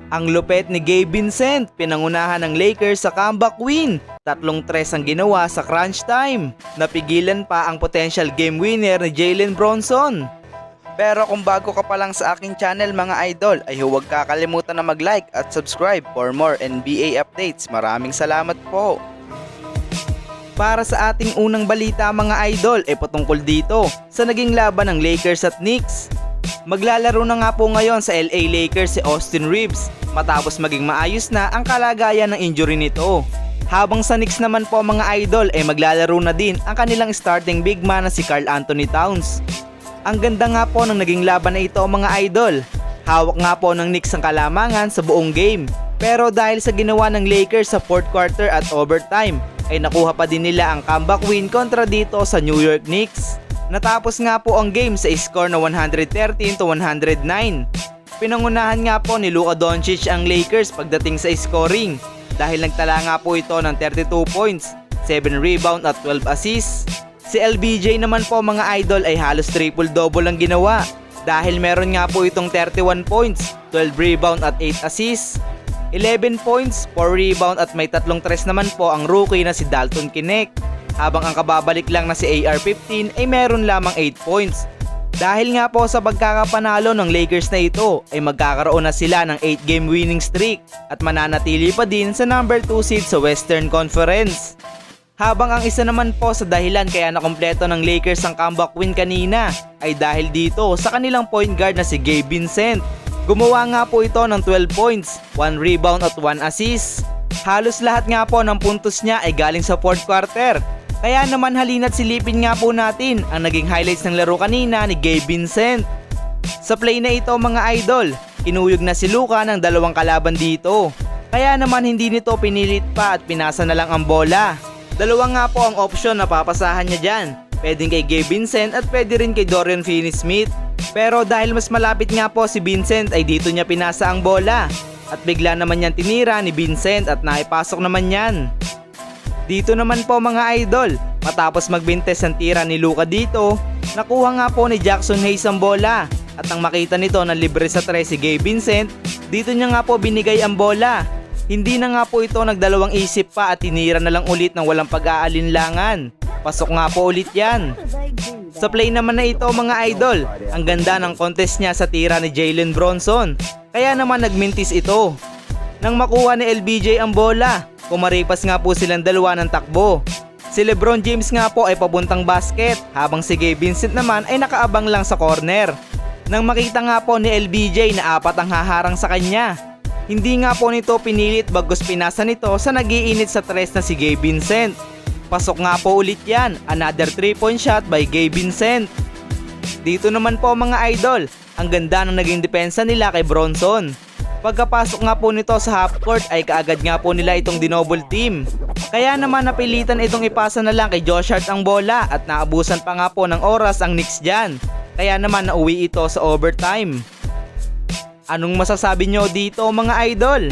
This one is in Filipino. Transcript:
Ang lupet ni Gabe Vincent, pinangunahan ng Lakers sa comeback win. 3-3 ang ginawa sa crunch time. Napigilan pa ang potential game winner ni Jalen Bronson. Pero kung bago ka pa lang sa aking channel mga idol, ay huwag kakalimutan na mag-like at subscribe for more NBA updates. Maraming salamat po. Para sa ating unang balita mga idol ay patungkol dito sa naging laban ng Lakers at Knicks. Maglalaro na nga po ngayon sa LA Lakers si Austin Reeves matapos maging maayos na ang kalagayan ng injury nito. Habang sa Knicks naman po mga idol ay maglalaro na din ang kanilang starting big man na si Karl Anthony Towns. Ang ganda nga po ng naging laban na ito mga idol. Hawak nga po ng Knicks ang kalamangan sa buong game. Pero dahil sa ginawa ng Lakers sa fourth quarter at overtime ay nakuha pa din nila ang comeback win kontra dito sa New York Knicks. Natapos nga po ang game sa score na 113-109. Pinangunahan nga po ni Luka Doncic ang Lakers pagdating sa scoring dahil nagtala nga po ito ng 32 points, 7 rebound at 12 assists. Si LBJ naman po mga idol ay halos triple-double ang ginawa dahil meron nga po itong 31 points, 12 rebound at 8 assists. 11 points, 4 rebound at may 3 tres naman po ang rookie na si Dalton Knecht. Habang ang kababalik lang na si AR-15 ay meron lamang 8 points. Dahil nga po sa pagkakapanalo ng Lakers na ito ay magkakaroon na sila ng 8 game winning streak at mananatili pa din sa number 2 seed sa Western Conference. Habang ang isa naman po sa dahilan kaya nakumpleto ng Lakers ang comeback win kanina ay dahil dito sa kanilang point guard na si Gabe Vincent. Gumawa nga po ito ng 12 points, 1 rebound at 1 assist. Halos lahat nga po ng puntos niya ay galing sa fourth quarter. Kaya naman halina't silipin nga po natin ang naging highlights ng laro kanina ni Gabe Vincent. Sa play na ito mga idol, inuyog na si Luka ng dalawang kalaban dito. Kaya naman hindi nito pinilit pa at pinasa na lang ang bola. Dalawa nga po ang option na papasahan niya dyan. Pwedeng kay Gabe Vincent at pwede rin kay Dorian Finney-Smith. Pero dahil mas malapit nga po si Vincent ay dito niya pinasa ang bola. At bigla naman yan tinira ni Vincent at naipasok naman yan. Dito naman po mga idol, matapos magbintes ang tira ni Luka dito, nakuha nga po ni Jackson Hayes ang bola. At nang makita nito na libre sa 3 si Gabe Vincent, dito niya nga po binigay ang bola. Hindi na nga po ito nagdalawang isip pa at tinira na lang ulit ng walang pag-aalinlangan. Pasok nga po ulit yan. Sa play naman na ito mga idol, ang ganda ng contest niya sa tira ni Jalen Bronson. Kaya naman nagmintis ito. Nang makuha ni LBJ ang bola, kumaripas nga po silang dalawa ng takbo. Si LeBron James nga po ay pabuntang basket habang si Gabe Vincent naman ay nakaabang lang sa corner. Nang makita nga po ni LBJ na 4 ang haharang sa kanya, hindi nga po nito pinilit bagkus pinasa nito sa nag-iinit sa tres na si Gabe Vincent. Pasok nga po ulit yan, another 3-point shot by Gabe Vincent. Dito naman po mga idol, ang ganda ng naging depensa nila kay Bronson. Pagkapasok nga po nito sa half court ay kaagad nga po nila itong dinouble team. Kaya naman napilitan itong ipasa na lang kay Josh Hart ang bola at naabusan pa nga po ng oras ang Knicks dyan. Kaya naman nauwi ito sa overtime. Anong masasabi nyo dito mga idol?